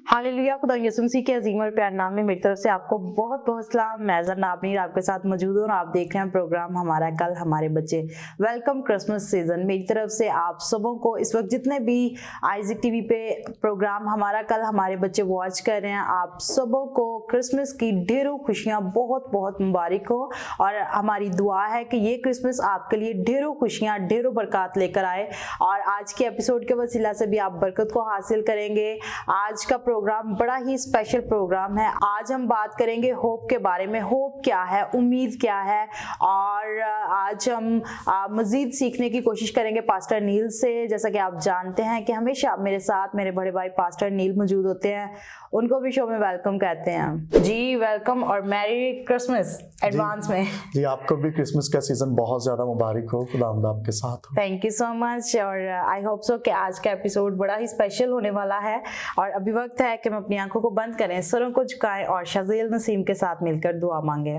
Hallelujah, खुदा यीशु मसीह के अजीम और प्यारे नाम में मेरी तरफ से आपको बहुत बहुत सलाम। मैं ज़रा नाबनीर आपके साथ मौजूद हूँ और आप देख रहे हैं प्रोग्राम हमारा कल हमारे बच्चे। Welcome Christmas season. मेरी तरफ से आप सबों को इस वक्त जितने भी आइज़िक टीवी पे प्रोग्राम हमारा कल हमारे बच्चे वॉच कर रहे हैं, आप सबों को क्रिसमस की ढेरों खुशियाँ बहुत बहुत मुबारक हो। और हमारी दुआ है कि ये क्रिसमस आपके लिए ढेरों खुशियाँ ढेरों बरकत लेकर आए और आज के एपिसोड के वसीला से भी आप बरकत को हासिल करेंगे। आज का प्रोग्राम बड़ा ही स्पेशल प्रोग्राम है। आज हम बात करेंगे होप के बारे में। होप क्या है, उम्मीद क्या है, और आज हम मजीद सीखने की कोशिश करेंगे पास्टर नील से। जैसा कि आप जानते हैं कि हमेशा मेरे साथ मेरे बड़े भाई पास्टर नील मौजूद होते हैं, उनको भी शो में वेलकम कहते हैं। जी वेलकम और मैरी क्रिसमस एडवांस में। जी आपको भी क्रिसमस का सीजन बहुत ज्यादा मुबारक हो, खुदावंद आपके साथ हो। थैंक यू सो मच और आई होप सो कि आज का एपिसोड बड़ा ही स्पेशल होने वाला है। और अभी वक्त है कि हम अपनी आंखों को बंद करें, सरों को झुकाएं और शज़ील नसीम के साथ मिलकर दुआ मांगे।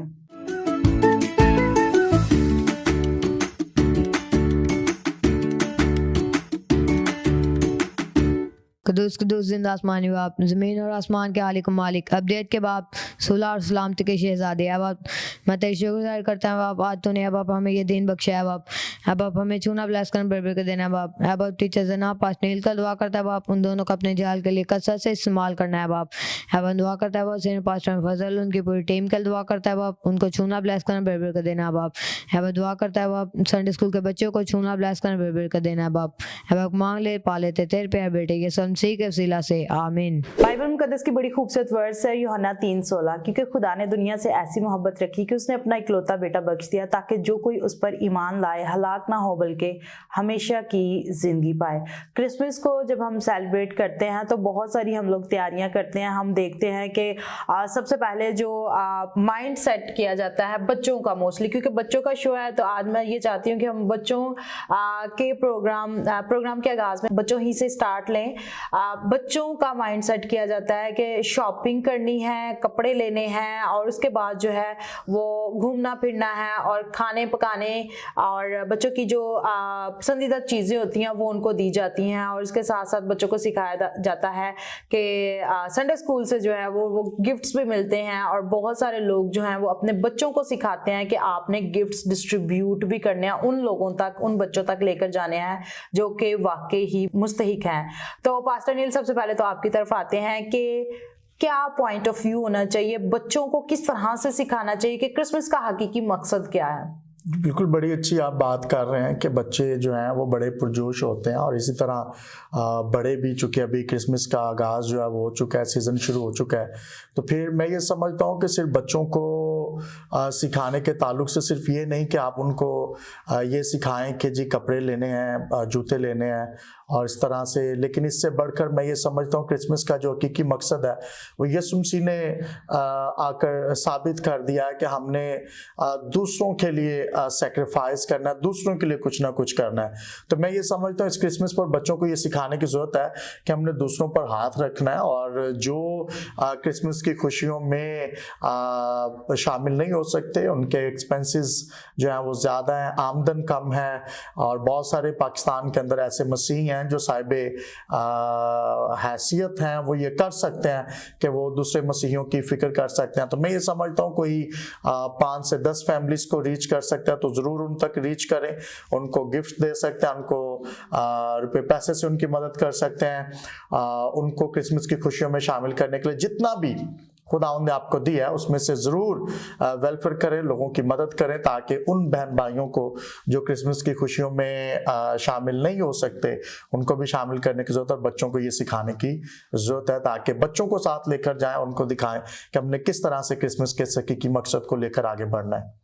कदूस कदूस जिंदा आसमानी बाप, ज़मीन और आसमान के आलिक मालिक, अबदियत के बाप, सुलह और सलामती के शहजादे। अब आप मैं तेरी शुक्रगुज़ार करता हूँ बाप, आज तूने अब आप हमें ये दिन बख्शा है बाप। अब आप हमें छूना ब्लेस कर बरबर कर देना बाप। अब आप टीचर जना पास नील का दुआ करता है बाप, उन दोनों को अपने जाल के लिए कसरत से इस्तेमाल करना है बाप। अब हम दुआ करता है बाप सीनियर पास्टर फजल, उनकी पूरी टीम का दुआ करता है बाप, उनको छूना ब्लेस कर बरबर कर देना बाप। अब दुआ करता है बाप संडे स्कूल के बच्चों को छूना ब्लेस कर बरबर कर देना बाप। अब आप मांग ले पा लेते तेरे प्यारे बेटे ये सी के वसीला से आमीन। बाइबल मुकद्दस की बड़ी खूबसूरत वर्ड्स है यूहन्ना 3:16, क्योंकि खुदा ने दुनिया से ऐसी मोहब्बत रखी कि उसने अपना इकलौता बेटा बख्श दिया ताकि जो कोई उस पर ईमान लाए हलाक ना हो बल्कि हमेशा की जिंदगी पाए। क्रिसमस को जब हम सेलिब्रेट करते हैं तो बहुत सारी हम लोग तैयारियां करते हैं। हम देखते हैं कि सबसे पहले जो माइंड सेट किया जाता है बच्चों का, मोस्टली क्योंकि बच्चों का शो है तो आज मैं ये चाहती हूँ कि हम बच्चों के प्रोग्राम के आगाज में बच्चों ही से स्टार्ट लें। बच्चों का माइंड सेट किया जाता है कि शॉपिंग करनी है, कपड़े लेने हैं और उसके बाद जो है वो घूमना फिरना है और खाने पकाने और बच्चों की जो पसंदीदा चीज़ें होती हैं वो उनको दी जाती हैं। और इसके साथ साथ बच्चों को सिखाया जाता है कि संडे स्कूल से जो है वो गिफ्ट्स भी मिलते हैं। और बहुत सारे लोग जो हैं वो अपने बच्चों को सिखाते हैं कि आपने गिफ्ट्स डिस्ट्रीब्यूट भी करने हैं, उन लोगों तक, उन बच्चों तक लेकर जाने हैं जो कि वाकई ही मुस्तहिक हैं। तो पास्टर नील सबसे पहले तो आपकी तरफ आते हैं कि क्या पॉइंट ऑफ व्यू होना चाहिए, बच्चों को किस तरह से सिखाना चाहिए कि क्रिसमस का हकीकी मकसद क्या है। बिल्कुल बड़ी अच्छी आप बात कर रहे हैं कि बच्चे जो हैं वो बड़े पुरजोश होते हैं और इसी तरह बड़े भी, चूँकि अभी क्रिसमस का आगाज़ जो है वो हो चुका है, सीज़न शुरू हो चुका है। तो फिर मैं ये समझता हूँ कि सिर्फ बच्चों को सिखाने के ताल्लुक से सिर्फ ये नहीं कि आप उनको ये सिखाएं कि जी कपड़े लेने हैं, जूते लेने हैं और इस तरह से, लेकिन इससे बढ़कर मैं ये समझता हूँ क्रिसमस का जो हकीकी मकसद है वो यीशु मसीह ने आकर साबित कर दिया है कि हमने दूसरों के लिए सेक्रीफाइस करना है, दूसरों के लिए कुछ ना कुछ करना है। तो मैं ये समझता हूँ इस क्रिसमस पर बच्चों को ये सिखाने की ज़रूरत है कि हमने दूसरों पर हाथ रखना है और जो क्रिसमस की खुशियों में शामिल नहीं हो सकते, उनके एक्सपेंसेस जो हैं वो ज़्यादा हैं, आमदन कम है। और बहुत सारे पाकिस्तान के अंदर ऐसे मसीही हैं जो साहिबे हैसियत हैं, वो ये कर सकते हैं कि वो दूसरे मसीहियों की फिक्र कर सकते हैं। तो मैं ये समझता हूँ कोई 5 से 10 फैमिलीज को रीच कर सकता है तो ज़रूर उन तक रीच करें, उनको गिफ्ट दे सकते हैं, उनको रुपए पैसे से उनकी मदद कर सकते हैं, उनको क्रिसमस की खुशियों में शामिल करने के लिए जितना भी खुदावंद ने आपको दिया है उसमें से ज़रूर वेलफेयर करें, लोगों की मदद करें ताकि उन बहन भाइयों को जो क्रिसमस की खुशियों में शामिल नहीं हो सकते उनको भी शामिल करने की ज़रूरत है। बच्चों को ये सिखाने की ज़रूरत है ताकि बच्चों को साथ लेकर जाएं, उनको दिखाएं कि हमने किस तरह से क्रिसमस के हकीकी मकसद को लेकर आगे बढ़ना है।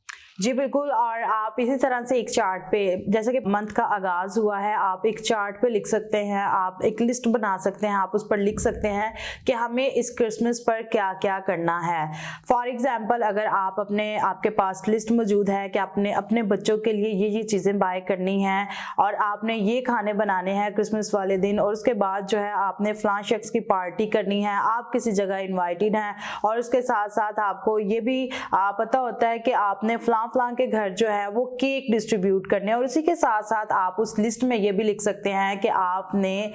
जी बिल्कुल। और आप इसी तरह से एक चार्ट पे, जैसे कि मंथ का आगाज हुआ है, आप एक चार्ट पे लिख सकते हैं, आप एक लिस्ट बना सकते हैं, आप उस पर लिख सकते हैं कि हमें इस क्रिसमस पर क्या क्या करना है। फॉर एग्जांपल अगर आप आपके पास लिस्ट मौजूद है कि आपने अपने बच्चों के लिए ये चीज़ें बाय करनी हैं और आपने ये खाने बनाने हैं क्रिसमस वाले दिन, और उसके बाद जो है आपने फलां शख्स की पार्टी करनी है, आप किसी जगह इन्वाइटेड हैं, और उसके साथ साथ आपको ये भी पता होता है कि आपने फलां के घर जो है वो केक डिस्ट्रीब्यूट करने हैं। और उसी के साथ साथ आप उस लिस्ट में ये भी लिख सकते हैं कि आपने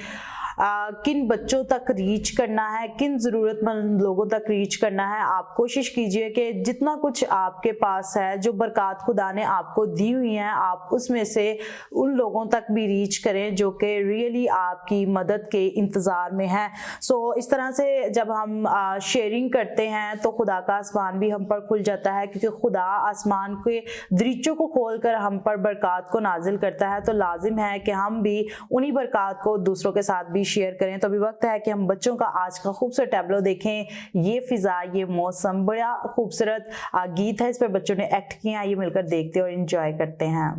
किन बच्चों तक रीच करना है, किन ज़रूरतमंद लोगों तक रीच करना है। आप कोशिश कीजिए कि जितना कुछ आपके पास है, जो बरक़ात खुदा ने आपको दी हुई हैं, आप उसमें से उन लोगों तक भी रीच करें जो कि रियली आपकी मदद के इंतज़ार में हैं। सो इस तरह से जब हम शेयरिंग करते हैं तो खुदा का आसमान भी हम पर खुल जाता है, क्योंकि खुदा आसमान के दरीचों को खोलकर हम पर बरक़ात को नाजिल करता है। तो लाजिम है कि हम भी उन्हीं बरक़ात को दूसरों के साथ भी शेयर करें। तो अभी वक्त है कि हम बच्चों का आज का खूबसूरत टैबलो देखें। ये फिजा, ये मौसम, बड़ा खूबसूरत गीत है, इस पर बच्चों ने एक्ट किया। ये मिलकर देखते और एंजॉय करते हैं।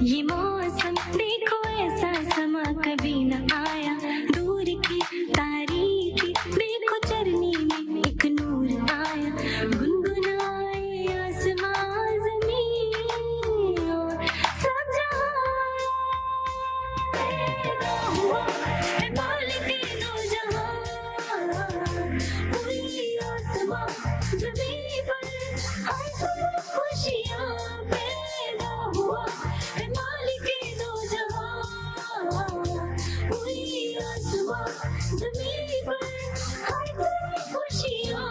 ये मौसम देखो ऐसा समा कभी न आया, दूर की तारीकी देखो चरनी में एक नूर आया, गुनगुनाए आसमां ज़मीन और सब जहां पैदा हुआ है मालिक दो जहां, हुई आसमां ज़मीन पर हर तरफ खुशियां पैदा हुआ है मालिक दो जहां, हुई आसमां ज़मीन पर हर तरफ खुशियां।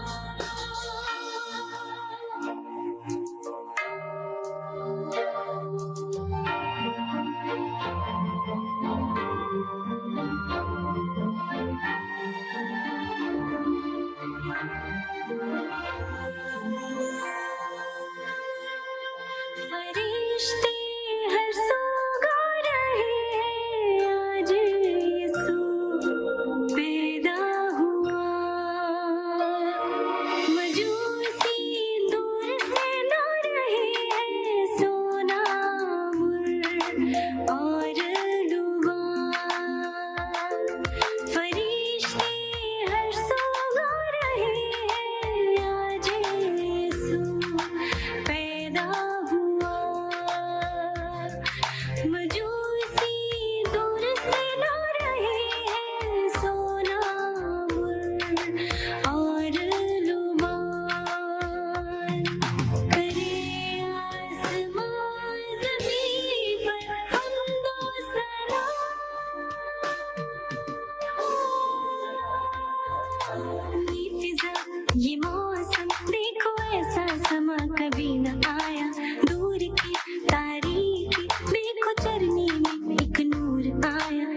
फरिश्ते हर सो गा रहे हैं, आज यीशु पैदा हुआ। मजूसी दूर से ना रहे हैं, सोना मुर और लुबा। फरिश्ते हर सो गा रहे हैं, आज यीशु पैदा हुआ। मजूसी दूर से ला रहे हैं, सोना मुर और लुबान। करे आसमान ज़मीन पर हमदो सना, ये फिजा, ये मौसम देखो ऐसा समा कभी न आया, दूर की तारीकी देखो चरनी में एक नूर आया।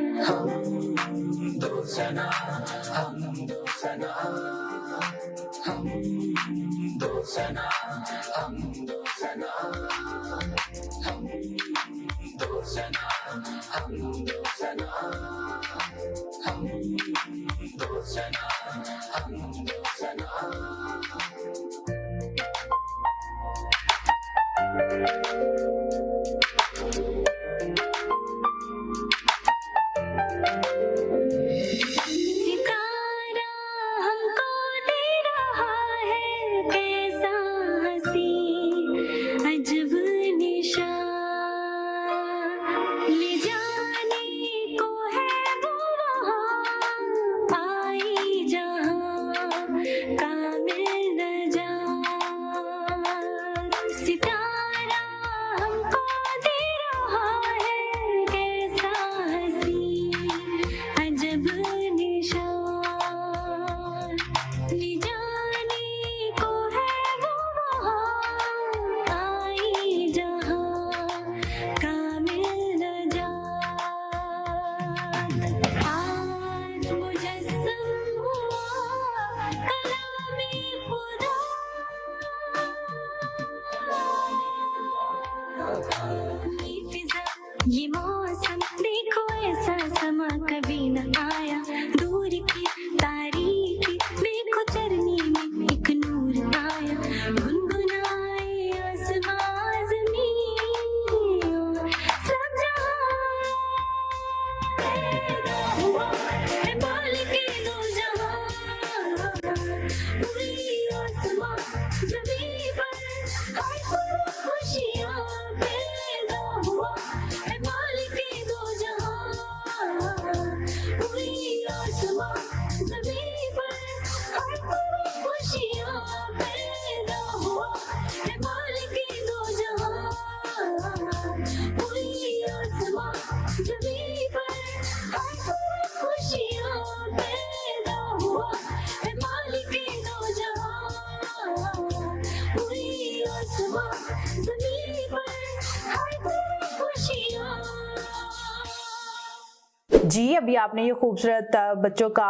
सितारा हमको दे रहा है कैसा हंसी अजब निशान, ले जाने को है वो वहाँ आई जहाँ जी, अभी आपने ये खूबसूरत बच्चों का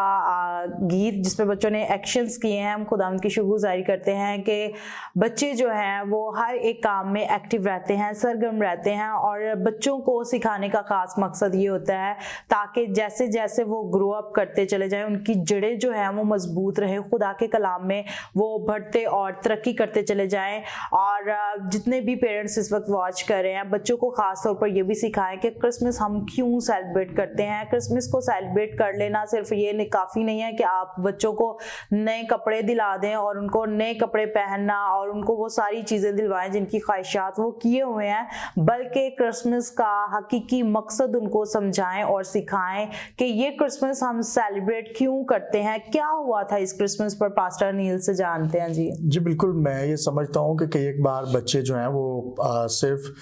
गीत जिसमें बच्चों ने एक्शंस किए हैं, हम खुदावंद की शुक्रगुजारी करते हैं कि बच्चे जो हैं वो हर एक काम में एक्टिव रहते हैं, सरगर्म रहते हैं, और बच्चों को सिखाने का खास मकसद ये होता है ताकि जैसे जैसे वो ग्रो अप करते चले जाएं, उनकी जड़ें जो हैं वो मजबूत रहे, खुदा के कलाम में वो बढ़ते और तरक्की करते चले जाएं। और जितने भी पेरेंट्स इस वक्त वॉच कर रहे हैं, बच्चों को खास तौर पर ये भी सिखाएं कि क्रिसमस हम क्यों सेलिब्रेट करते हैं। क्रिसमस को सेलिब्रेट कर लेना सिर्फ ये काफ़ी नहीं है कि आप बच्चों को नए कपड़े दिला दें और उनको नए कपड़े पहनना और उनको वो सारी चीज़ें दिलवाएं जिनकी ख्वाहिशात वो किए हुए हैं, बल्कि क्रिसमस का हकीकी मकसद उनको समझाएं और सिखाएं कि ये क्रिसमस हम सेलिब्रेट क्यों करते हैं, क्या हुआ था इस क्रिसमस पर। पास्टर नील से जानते हैं। जी बिल्कुल, मैं ये समझता हूँ कि कई एक बार बच्चे जो हैं वो सिर्फ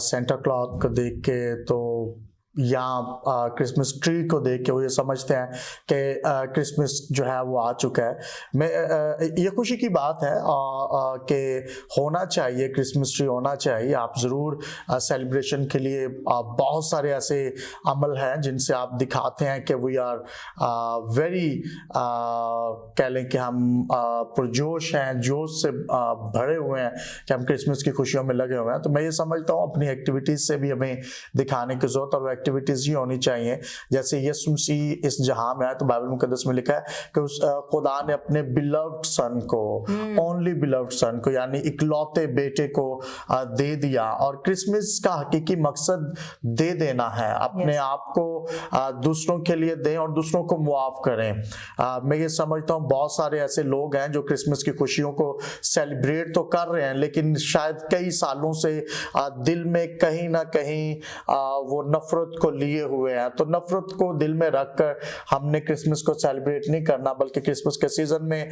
सेंटा क्लॉज को देख के तो या क्रिसमस ट्री को देख के वो ये समझते हैं कि क्रिसमस जो है वो आ चुका है। मैं ये खुशी की बात है कि होना चाहिए, क्रिसमस ट्री होना चाहिए। आप ज़रूर सेलिब्रेशन के लिए बहुत सारे ऐसे अमल हैं जिनसे आप दिखाते हैं कि वी आर वेरी कह लें कि हम पुरजोश हैं, जोश से भरे हुए हैं कि हम क्रिसमस की खुशियों में लगे हुए हैं। तो मैं ये समझता हूँ अपनी एक्टिविटीज़ से भी हमें दिखाने की ज़रूरत और एक्टिविटीज ही होनी चाहिए। जैसे यीशु मसीह इस जहां में आया तो बाइबल मुकद्दस में लिखा है कि उस खुदा ने अपने बिलव्ड सन को, ओनली बिलव्ड सन को, यानी इकलौते बेटे को दे दिया। और क्रिसमस का हकीकी मकसद दे देना है, अपने आप को दूसरों के लिए दें और दूसरों को मुआफ करें। मैं ये समझता हूँ बहुत सारे ऐसे लोग हैं जो क्रिसमस की खुशियों को सेलिब्रेट तो कर रहे हैं, लेकिन शायद कई सालों से दिल में कहीं ना कहीं वो नफरत को लिए हुए हैं। तो नफरत को दिल में रखकर हमने क्रिसमस को सेलिब्रेट नहीं करना, बल्कि क्रिसमस के सीजन में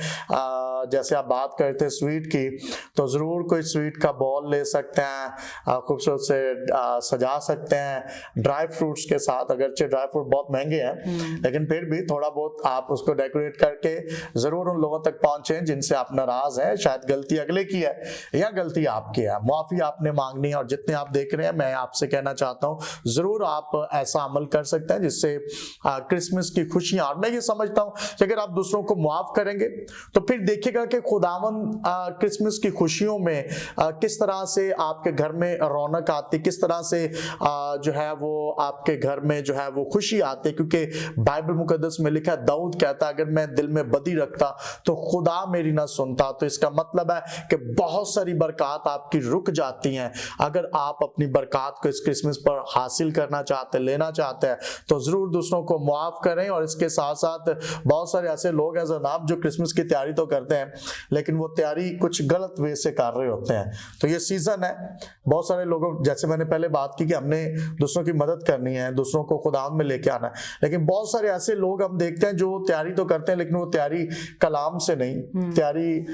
जैसे आप बात करते हैं स्वीट की, तो जरूर कोई स्वीट का बॉल ले सकते हैं, खूबसूरत से सजा सकते हैं ड्राई फ्रूट्स के साथ। अगरचे ड्राई फ्रूट बहुत महंगे हैं, लेकिन फिर भी थोड़ा बहुत आप उसको डेकोरेट करके जरूर उन लोगों तक पहुंचे जिनसे आप नाराज हैं। शायद गलती अगले की है या गलती आपकी है, माफी आपने मांगनी है। और जितने आप देख रहे हैं, मैं आपसे कहना चाहता हूं जरूर आप ऐसा अमल कर सकते हैं जिससे क्रिसमस की खुशियां, और मैं ये समझता हूं कि अगर आप दूसरों को मुआफ करेंगे तो फिर देखिएगा कि खुदावन क्रिसमस की खुशियों में किस तरह से आपके घर में रौनक आती, किस तरह से जो है वो आपके घर में जो है वो खुशी आती। क्योंकि बाइबल मुकद्दस में लिखा है, दाऊद कहता है अगर मैं दिल में बदी रखता तो खुदा मेरी ना सुनता। तो इसका मतलब है कि बहुत सारी बरकत आपकी रुक जाती हैं। अगर आप अपनी बरकत को इस क्रिसमस पर हासिल करना चाहते, लेना चाहते हैं, तो जरूर दूसरों को मुआफ करें। और इसके साथ साथ बहुत सारे ऐसे लोग हैं जनाब जो क्रिसमस की तैयारी तो करते हैं, लेकिन वो तैयारी कुछ गलत वे से कर रहे होते हैं। तो ये सीजन है, बहुत सारे लोगों, जैसे मैंने पहले बात की कि हमने दूसरों की मदद करनी है, दूसरों को खुदावंद में लेके आना है, लेकिन बहुत सारे ऐसे लोग हम देखते हैं जो तैयारी तो करते हैं, लेकिन वो तैयारी कलाम से नहीं, तैयारी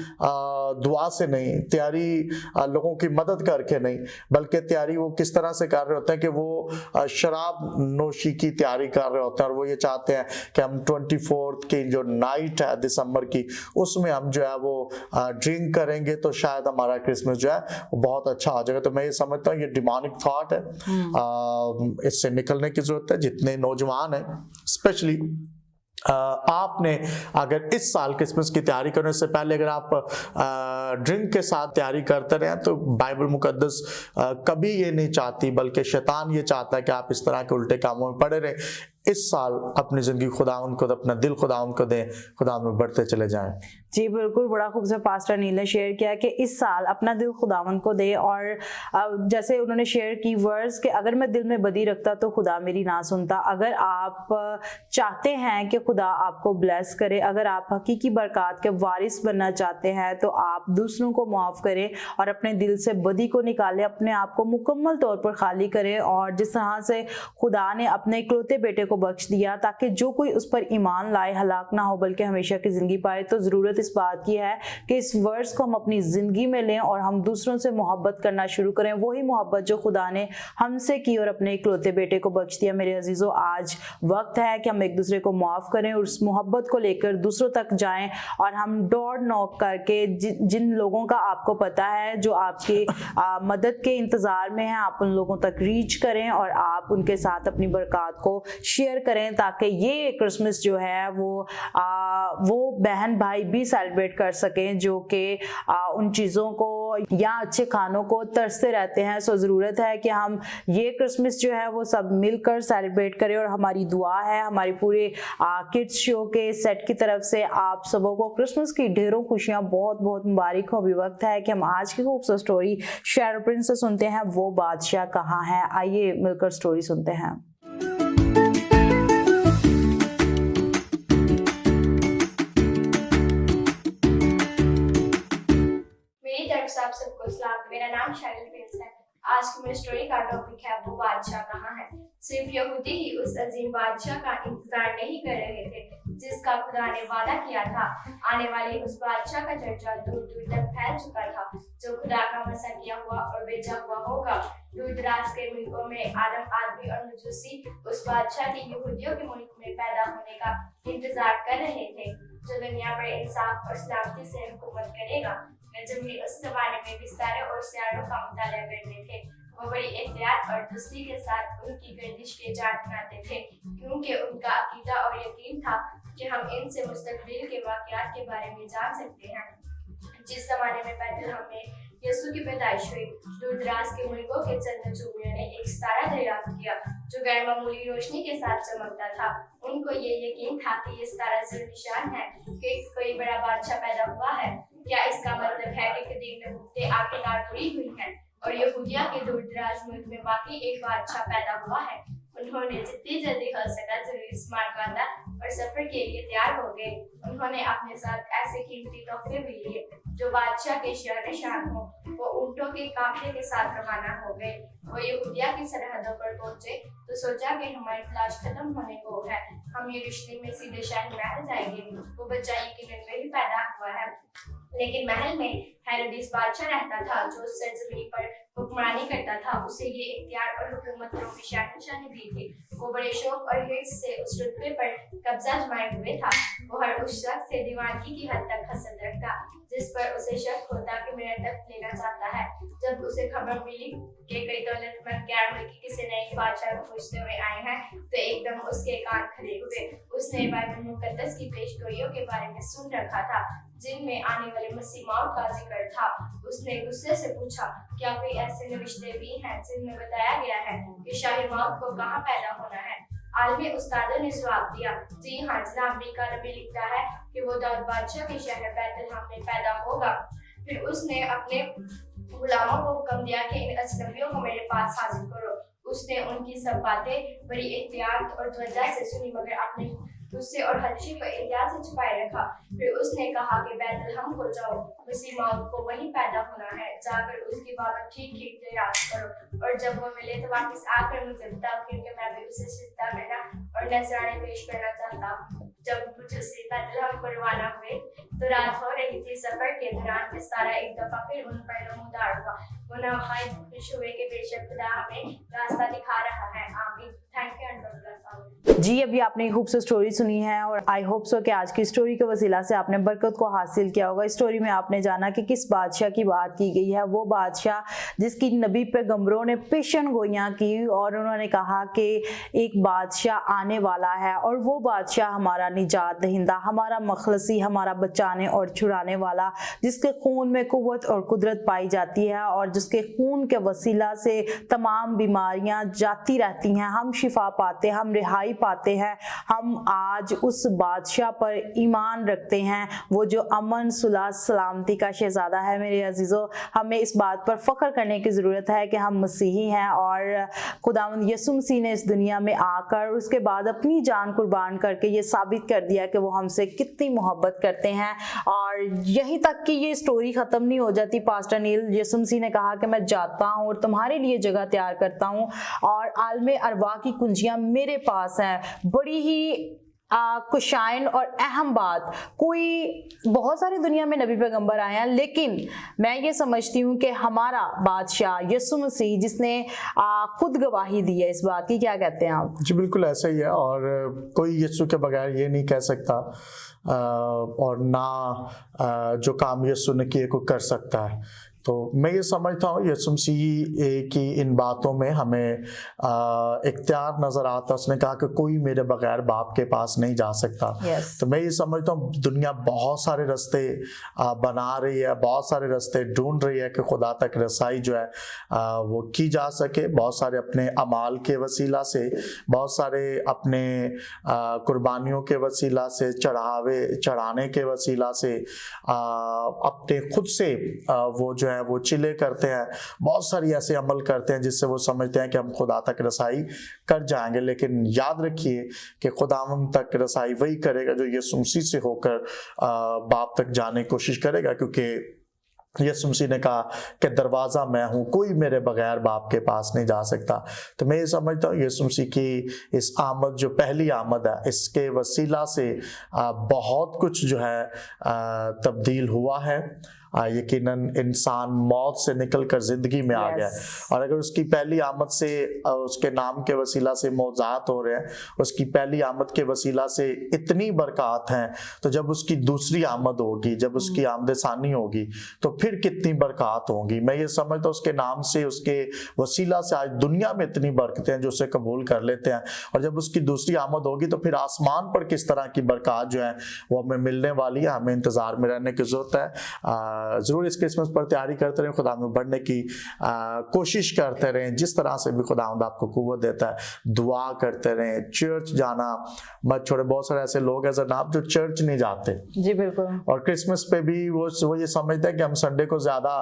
दुआ से नहीं, तैयारी लोगों की मदद करके नहीं, बल्कि तैयारी वो किस तरह से कर रहे होते हैं कि वो शराब नोशी की तैयारी कर रहे होते हैं। और वो ये चाहते हैं कि हम 24 की जो नाइट है दिसंबर की, उसमें हम जो है वो ड्रिंक करेंगे तो शायद हमारा क्रिसमस जो है वो बहुत अच्छा आ जाएगा। तो मैं ये समझता हूँ ये डिमोनिक थॉट है, इससे निकलने की जरूरत है। जितने नौजवान हैं स्पेशली आपने अगर इस साल क्रिसमस की तैयारी करने से पहले अगर आप ड्रिंक के साथ तैयारी करते रहे तो बाइबल मुकद्दस कभी ये नहीं चाहती, बल्कि शैतान ये चाहता है कि आप इस तरह के उल्टे कामों में पड़े रहें। इस साल अपनी जिंदगी खुदावंद को, अपना दिल खुदावंद को दें, खुदावंद में बढ़ते चले जाएं। जी बिल्कुल, बड़ा खूबसूरत पास्टर नील ने शेयर किया कि इस साल अपना दिल खुदावंद को दे। और जैसे उन्होंने शेयर की वर्ड्स कि अगर मैं दिल में बदी रखता तो खुदा मेरी ना सुनता। अगर आप चाहते हैं कि खुदा आपको ब्लेस करे, अगर आप हकीकी बरकत के वारिस बनना चाहते हैं, तो आप दूसरों को मुआफ करें और अपने दिल से बदी को निकालें, अपने आप को मुकम्मल तौर पर खाली करें। और जिस तरह से खुदा ने अपने इकलौते बेटे को बख्श दिया ताकि जो कोई उस पर ईमान लाए हलाक ना हो बल्कि हमेशा की जिंदगी पाए, तो जरूरत इस बात की है कि इस वर्ड्स को हम अपनी जिंदगी में लें और हम दूसरों से मोहब्बत करना शुरू करें, वही मोहब्बत जो खुदा ने हमसे की और अपने इकलौते बेटे को बख्श दिया। मेरे अजीजों, आज वक्त है कि हम एक दूसरे को माफ करें और उस मोहब्बत को लेकर दूसरों तक जाएं और हम डोर नॉक करके जिन लोगों का आपको पता है जो आपकी मदद के इंतजार में है, आप उन लोगों तक रीच करें और आप उनके साथ अपनी बरकत को शेयर करें ताकि ये क्रिसमस जो है वो बहन भाई भी सेलिब्रेट कर सकें जो कि उन चीज़ों को या अच्छे खानों को तरसते रहते हैं। सो ज़रूरत है कि हम ये क्रिसमस जो है वो सब मिलकर सेलिब्रेट करें, और हमारी दुआ है हमारी पूरे किड्स शो के सेट की तरफ से आप सबों को क्रिसमस की ढेरों खुशियाँ बहुत बहुत मुबारक हो। अभी वक्त है कि हम आज की खूबसूरत स्टोरी शैरो प्रिंस से सुनते हैं, वो बादशाह कहाँ है। आइए मिलकर स्टोरी सुनते हैं। मेरी तरफ से आप सबको सलाम। मेरा नाम शैरो प्रिंस है। आज की मेरी स्टोरी का टॉपिक है वो बादशाह कहाँ है। सिर्फ यहूदी ही उस अजीम बादशाह का इंतजार नहीं कर रहे थे जिसका खुदा ने वादा किया था। आने वाले उस बादशाह का चर्चा दूर दूर तक फैल चुका था, जो खुदा का मसा किया हुआ और भेजा हुआ होगा। दूर दराज के मुल्कों में आदम आदमी और मजूसी उस बादशाह के यहूदियों के मुल्क में पैदा होने का इंतजार कर रहे थे, जो दुनिया पर इंसाफ और सलामती से हुकूमत करेगा। नजमी उस जमाने में बिस्तारे और सियारों का मुताला करते थे। वो बड़ी एहतियात और दुस्ती के साथ उनकी गर्दिश के जांच बनाते थे, क्योंकि उनका अकीदा और यकीन था कि हम इनसे मुस्तकबिल के वाक़यात के बारे में जान सकते हैं। जिस जमाने में बैतलहम में यसू की पैदाइश हुई, दूर दराज के मुल्कों के चंद नजूमियों ने एक सितारा दरियाफ्त किया जो गैर मामूली रोशनी के साथ चमकता था। उनको ये यकीन था कि ये सितारा सिर्फ निशान है कि कोई बड़ा बादशाह पैदा हुआ है। क्या इसका मतलब है कि कदीम नबूवतें आखिरकार पूरी हुई हैं और यहूदिया के दूर दराज मुल्क में वाकई एक बादशाह पैदा हुआ है? उन्होंने जितनी जल्दी हो सका जरूरी सामान बांधा और सफर के लिए तैयार हो गए। उन्होंने अपने साथ ऐसे कीमती तोहफे भी लिए जो बादशाह के शान शान हो। वो ऊंटों के काफिले के साथ रवाना हो गए। वो यहूदिया की सरहदों पर पहुंचे तो सोचा कि हमारी तलाश खत्म होने को है, हम यरूशलेम में सीधे शाही महल जाएंगे। वो बच्चा यकीनन में ही पैदा हुआ है, लेकिन महल में हेरोदिस बादशाह रहता था जो सरजमीन पर हुक्मरानी करता था। उसे ये इख्तियार और हुकूमत रोमी शहंशाह ने दी थी। वो बड़े शौक और हिर्स से उस रुतबे पर कब्जा जमाए हुए था। वो हर उस शख्स से दीवानगी की हद तक हसद रखता जिस पर उसे शक होता कि मेरा तख्त लेना चाहता है। जब उसे खबर मिली कि कई दौलतमंद गैर मुल्की किसी नए बादशाह को खोजते हुए आए हैं तो एकदम उसके कान खड़े हुए। उसने बाइबल मुकद्दस की पेशगोइयों के बारे में सुन रखा था जिनमें आने वाले मसीह मौत का जिक्र था। उसने गुस्से से पूछा, क्या कोई ऐसे नविश्ते भी हैं जिनमें बताया गया है कि शाही मौत को कहाँ पैदा होना है? आलमी उस्तादों ने जवाब दिया, जी हाँ जनाब, मीका नबी लिखता है कि वो दाऊद बादशाह के शहर बैतलहम में पैदा होगा। फिर उसने अपने गुलामों को हुक्म दिया कि इन अजनबियों को मेरे पास हाजिर करो। उसने उनकी सब बातें बड़ी एहतियात और तवज्जो से सुनी, मगर अपने गुस्से और हदशी को एहतियात से छुपाए रखा। फिर उसने कहा कि बैतलहम को जाओ, मसीह मौद को वहीं पैदा होना है, जाकर उसकी बाबत ठीक ठीक दरियाफ्त करो और जब वो मिले तो वापस आकर मुझे बताओ, क्योंकि मैं भी उसे सिजदा करना और नजराने पेश करना चाहता हूँ। जब मजूसी बैतलहम को रवाना हुए तो रात हो रही थी। सफर के दौरान सितारा एक दफा फिर उन पर नमूदार हुआ। वो नहायत खुश हुए कि बेशक खुदा हमें रास्ता दिखा रहा है। आमीन। Thank you and God bless. जी, अभी आपने एक खूबसूरत स्टोरी सुनी है और आई होप सो कि आज की स्टोरी के वसीला से आपने बरकत को हासिल किया होगा। इस स्टोरी में आपने जाना कि किस बादशाह की बात की गई है, वो बादशाह जिसकी नबी पैगंबरों ने पेशन गोइयां की और उन्होंने कहा कि एक बादशाह आने वाला है और वो बादशाह हमारा निजात दहिंदा, हमारा मखलसी, हमारा बचाने और छुड़ाने वाला, जिसके खून में कुव्वत और कुदरत पाई जाती है और जिसके खून के वसीला से तमाम बीमारियां जाती रहती हैं, हम शिफा पाते हैं, हम रिहाई पाते हैं। हम आज उस बादशाह पर ईमान रखते हैं, वो जो अमन सुलह सलामती का शहजादा है। मेरे अजीजों, हमें इस बात पर फख्र करने की ज़रूरत है कि हम मसीही हैं और खुदावंद यसू मसीह ने इस दुनिया में आकर उसके बाद अपनी जान कुर्बान करके ये साबित कर दिया कि वो हमसे कितनी मोहब्बत करते हैं। और यहीं तक कि ये स्टोरी ख़त्म नहीं हो जाती। पास्टर नील, यसू मसीह ने कहा कि मैं जाता हूँ और तुम्हारे लिए जगह तैयार करता हूँ और आलमे अरवा की कुंजियाँ मेरे पास हैं। बड़ी ही कुशाइन और अहम बात, कोई बहुत सारी दुनिया में नबी पैगंबर आए हैं, लेकिन मैं ये समझती हूँ कि हमारा बादशाह यसु मसीह जिसने खुद गवाही दी है इस बात की, क्या कहते हैं आप? जी बिल्कुल ऐसा ही है और कोई यसु के बगैर ये नहीं कह सकता और ना जो काम यसु ने किए को कर सकता है, तो मैं ये समझता हूँ यीशु मसीह की इन बातों में हमें इख्तियार नजर आता। उसने कहा कि कोई मेरे बगैर बाप के पास नहीं जा सकता। Yes. तो मैं ये समझता हूँ दुनिया बहुत सारे रास्ते बना रही है, बहुत सारे रास्ते ढूंढ रही है कि खुदा तक रसाई जो है वो की जा सके। बहुत सारे अपने अमाल के वसीला से, बहुत सारे अपने कुर्बानियों के वसीला से, चढ़ाने के वसीला से, अपने खुद से वो जो है वो चिले करते हैं, बहुत सारी ऐसे अमल करते हैं जिससे वो समझते हैं कि हम खुदा तक रसाई कर जाएंगे। लेकिन याद रखिए कि खुदावंद तक रसाई वही करेगा जो यीशु मसीह से होकर बाप तक जाने की कोशिश करेगा, क्योंकि यीशु मसीह ने कहा कि दरवाज़ा मैं हूँ, कोई मेरे बगैर बाप के पास नहीं जा सकता। तो मैं ये समझता हूँ यीशु मसीह की इस आमद, जो पहली आमद है, इसके वसीला से बहुत कुछ जो है तब्दील हुआ है। यकीनन इंसान मौत से निकलकर जिंदगी में आ गया, और अगर उसकी पहली आमद से, उसके नाम के वसीला से मौज़ात हो रहे हैं, उसकी पहली आमद के वसीला से इतनी बरक़ात हैं, तो जब उसकी दूसरी आमद होगी, जब उसकी आमद सानी होगी, तो फिर कितनी बरक़ात होंगी। मैं ये समझता हूँ उसके नाम से, उसके वसीला से आज दुनिया में इतनी बरकतें हैं जो उसे कबूल कर लेते हैं, और जब उसकी दूसरी आमद होगी तो फिर आसमान पर किस तरह की बरक़ात जो है वो हमें मिलने वाली है। हमें इंतज़ार में रहने की ज़रूरत है। ज़रूर इस क्रिसमस पर तैयारी करते रहें, खुदा में बढ़ने की कोशिश करते रहें, जिस तरह से भी खुदावंद आपको कुव्वत देता है। दुआ करते रहें, चर्च जाना मत छोड़े। बहुत सारे ऐसे लोग हैं जनाब जो चर्च नहीं जाते। जी बिल्कुल। और क्रिसमस पे भी वो ये समझते हैं कि हम संडे को ज़्यादा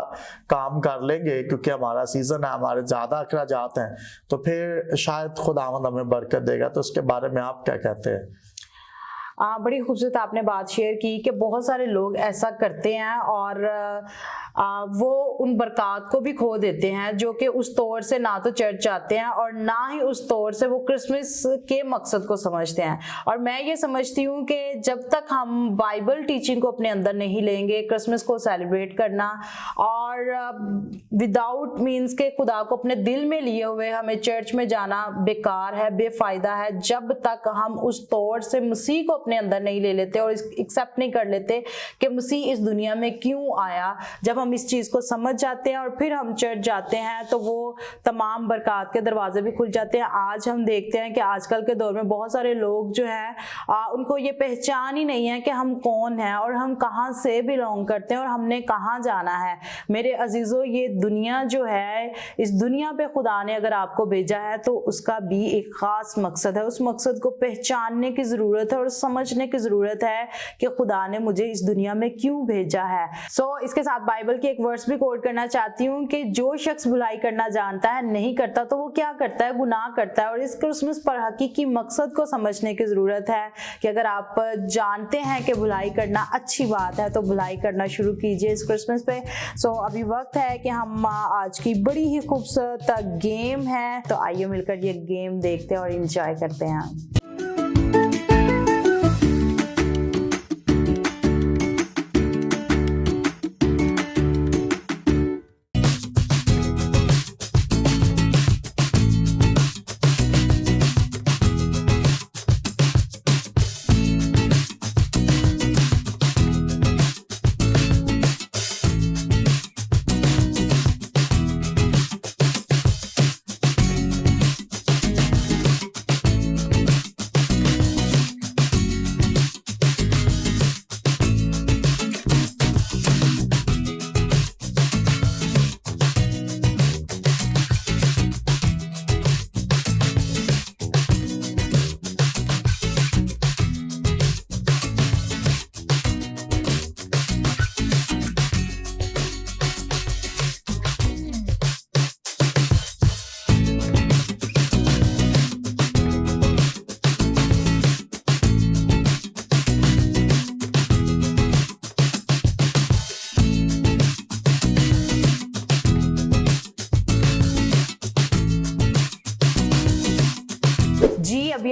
काम कर लेंगे क्योंकि हमारा सीज़न है, हमारे ज़्यादा अखराजात हैं, तो फिर शायद खुदावंद हमें बरकत देगा। तो उसके बारे में आप क्या कहते हैं? बड़ी खूबसूरत आपने बात शेयर की कि बहुत सारे लोग ऐसा करते हैं और वो उन बरक़ात को भी खो देते हैं, जो कि उस तौर से ना तो चर्च जाते हैं और ना ही उस तौर से वो क्रिसमस के मकसद को समझते हैं। और मैं ये समझती हूँ कि जब तक हम बाइबल टीचिंग को अपने अंदर नहीं लेंगे, क्रिसमस को सेलिब्रेट करना और विदाउट मीन्स के खुदा को अपने दिल में लिए हुए हमें चर्च में जाना बेकार है, बेफायदा है। जब तक हम उस तौर से मसीह को अपने अंदर नहीं ले लेते और एक्सेप्ट नहीं कर लेते कि मसीह इस दुनिया में क्यों आया, जब हम इस चीज को समझ जाते हैं और फिर हम चर्च जाते हैं तो वो तमाम बरक़ात के दरवाजे भी खुल जाते हैं। आज हम देखते हैं कि आजकल के दौर में बहुत सारे लोग जो हैं उनको ये पहचान ही नहीं है कि हम कौन हैं और हम कहाँ से बिलोंग करते हैं और हमने कहाँ जाना है। मेरे अजीजों, ये दुनिया जो है, इस दुनिया पे खुदा ने अगर आपको भेजा है तो उसका भी एक खास मकसद है। उस मकसद को पहचानने की जरूरत है और समझने की जरूरत है कि खुदा ने मुझे इस दुनिया में क्यों भेजा है। इसके साथ बाइबल की एक वर्स भी कोट करना चाहती हूँ कि जो शख्स बुराई करना जानता है नहीं करता तो वो क्या करता है? गुनाह करता है। और इस क्रिसमस पर हकीकी मकसद को समझने की जरूरत है कि अगर आप जानते हैं कि बुराई करना अच्छी बात है तो बुराई करना शुरू कीजिए इस क्रिसमस पे। अभी वक्त है कि हम आज की बड़ी ही खूबसूरत गेम है, तो आइए मिलकर ये गेम देखते हैं और इंजॉय करते हैं।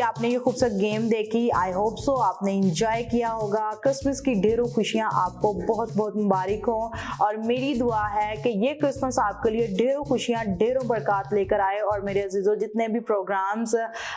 आपने ये खूबसूरत गेम देखी। आई होप सो आपने इंजॉय किया होगा। क्रिसमस की ढेरों खुशियाँ आपको बहुत बहुत मुबारक हो, और मेरी दुआ है कि ये क्रिसमस आपके लिए ढेरों खुशियाँ ढेरों बरकत लेकर आए। और मेरे अजीजों, जितने भी प्रोग्राम्स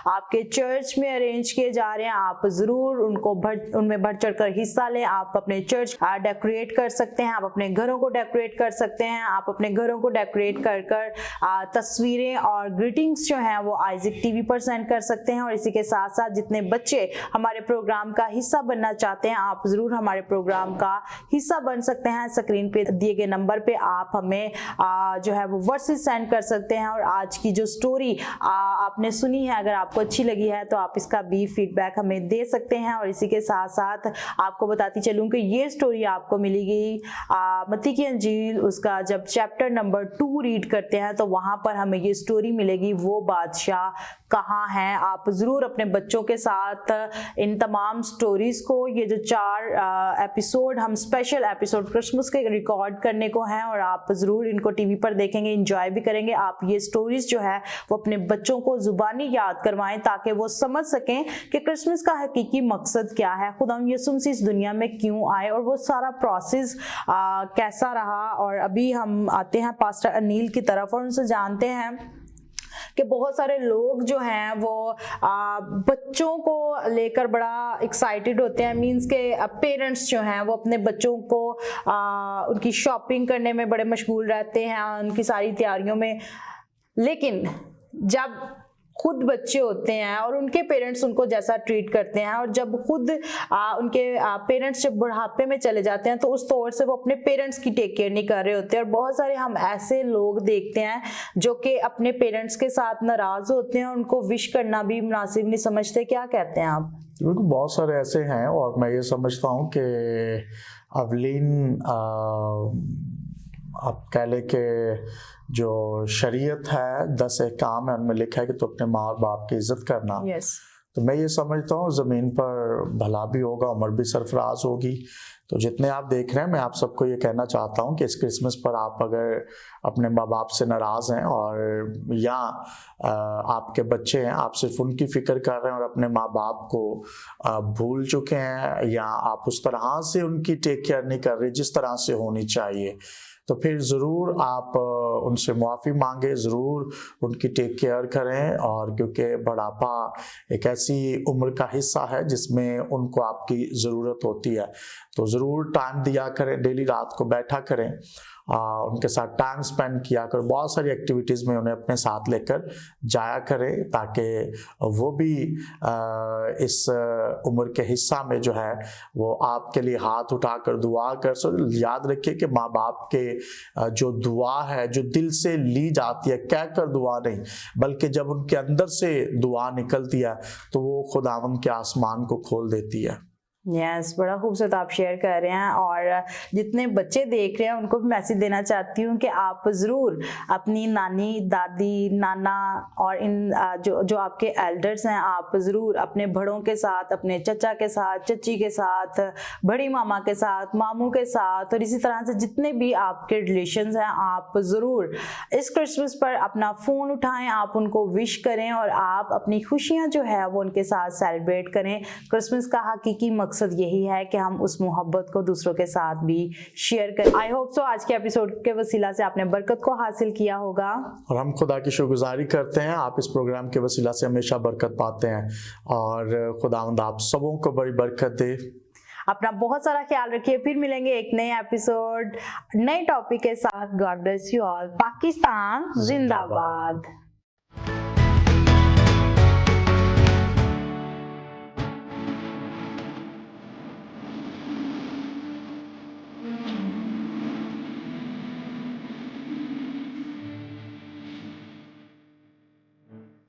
आपके चर्च में अरेंज किए जा रहे हैं, आप ज़रूर उनमें बढ़ चढ़ कर हिस्सा लें। आप अपने चर्च डेकोरेट कर सकते हैं, आप अपने घरों को डेकोरेट कर सकते हैं, आप अपने घरों को डेकोरेट कर तस्वीरें और ग्रीटिंग्स जो हैं वो आइज़िक टीवी पर सेंड कर सकते हैं। और इसी के साथ साथ जितने बच्चे हमारे प्रोग्राम का हिस्सा बनना चाहते हैं, आप ज़रूर हमारे प्रोग्राम का हिस्सा बन सकते हैं। स्क्रीन पे दिए गए नंबर पे आप हमें जो है वो वर्सेस सेंड कर सकते हैं। और आज की जो स्टोरी आपने सुनी है, अगर आपको अच्छी लगी है तो आप इसका भी फीडबैक हमें दे सकते हैं। और इसी के साथ साथ आपको बताती चलूँ कि ये स्टोरी आपको मिलेगी मत्ती की अंजील, उसका जब चैप्टर नंबर 2 रीड करते हैं तो वहाँ पर हमें ये स्टोरी मिलेगी, वो बादशाह कहाँ है। आप ज़रूर अपने बच्चों के साथ इन तमाम स्टोरीज़ को, ये जो 4 एपिसोड हम स्पेशल एपिसोड क्रिसमस के रिकॉर्ड करने को हैं, और आप ज़रूर इनको टीवी पर देखेंगे, इंजॉय भी करेंगे। आप ये स्टोरीज़ जो है वो अपने बच्चों को ज़ुबानी याद करवाएं ताकि वो समझ सकें कि क्रिसमस का हकीकी मकसद क्या है, खुदा यीशु मसीह इस दुनिया में क्यों आए, और वो सारा प्रोसेस कैसा रहा। और अभी हम आते हैं पास्टर अनिल की तरफ और उनसे जानते हैं कि बहुत सारे लोग जो हैं वो बच्चों को लेकर बड़ा एक्साइटेड होते हैं। मींस के पेरेंट्स जो हैं वो अपने बच्चों को उनकी शॉपिंग करने में बड़े मशगूल रहते हैं, उनकी सारी तैयारियों में। लेकिन जब खुद बच्चे होते हैं और उनके पेरेंट्स उनको जैसा ट्रीट करते हैं, और जब खुद उनके पेरेंट्स जब बुढ़ापे में चले जाते हैं तो उस तौर से वो अपने पेरेंट्स की टेक केयर नहीं कर रहे होते। और बहुत सारे हम ऐसे लोग देखते हैं जो कि अपने पेरेंट्स के साथ नाराज होते हैं, उनको विश करना भी मुनासिब नहीं समझते। क्या कहते हैं आप? बिल्कुल, बहुत सारे ऐसे हैं। और मैं ये समझता हूँ कि अवलीन आप कह लें कि जो शरीयत है 10 काम है, उनमें लिखा है कि तो अपने माँ और बाप की इज्जत करना। यस। तो मैं ये समझता हूँ ज़मीन पर भला भी होगा, उम्र भी सरफराज होगी। तो जितने आप देख रहे हैं, मैं आप सबको ये कहना चाहता हूँ कि इस क्रिसमस पर आप अगर अपने माँ बाप से नाराज़ हैं, और या आपके बच्चे हैं, आप सिर्फ उनकी फ़िक्र कर रहे हैं और अपने माँ बाप को भूल चुके हैं, या आप उस तरह से उनकी टेक केयर नहीं कर रहे जिस तरह से होनी चाहिए, तो फिर ज़रूर आप उनसे मुआफ़ी मांगे, ज़रूर उनकी टेक केयर करें। और क्योंकि बुढ़ापा एक ऐसी उम्र का हिस्सा है जिसमें उनको आपकी ज़रूरत होती है, तो ज़रूर टाइम दिया करें, डेली रात को बैठा करें, उनके साथ टाइम स्पेंड किया कर, बहुत सारी एक्टिविटीज़ में उन्हें अपने साथ लेकर जाया करें, ताकि वो भी इस उम्र के हिस्सा में जो है वो आपके लिए हाथ उठाकर दुआ कर सके। याद रखिए कि माँ बाप के जो दुआ है, जो दिल से ली जाती है, कह कर दुआ नहीं, बल्कि जब उनके अंदर से दुआ निकलती है तो वो खुदावंद के आसमान को खोल देती है। यस, बड़ा खूबसूरत आप शेयर कर रहे हैं। और जितने बच्चे देख रहे हैं उनको भी मैसेज देना चाहती हूँ कि आप ज़रूर अपनी नानी, दादी, नाना और इन जो आपके एल्डर्स हैं, आप ज़रूर अपने बड़ों के साथ, अपने चचा के साथ, चची के साथ, बड़ी मामा के साथ, मामू के साथ, और इसी तरह से जितने भी आपके रिलेशंस हैं, आप ज़रूर इस क्रिसमस पर अपना फ़ोन उठाएं, आप उनको विश करें और आप अपनी खुशियाँ जो है वो उनके साथ सेलिब्रेट करें। क्रिसमस का हकीकी मकसद यही है कि हम उस मोहब्बत को दूसरों के साथ भी शेयर करें। आई होप सो आज के एपिसोड के वसीला से आपने बरकत को हासिल किया होगा, और हम खुदा की शुक्रगुजारी करते हैं। आप इस प्रोग्राम के वसीला से हमेशा बरकत पाते हैं, और खुदावंद आप सबों को बड़ी बरकत दे। अपना बहुत सारा ख्याल रखिए। फिर मिलेंगे एक नए एपिसोड, नए टॉपिक के साथ। God bless you all. Pakistan जिंदाबाद।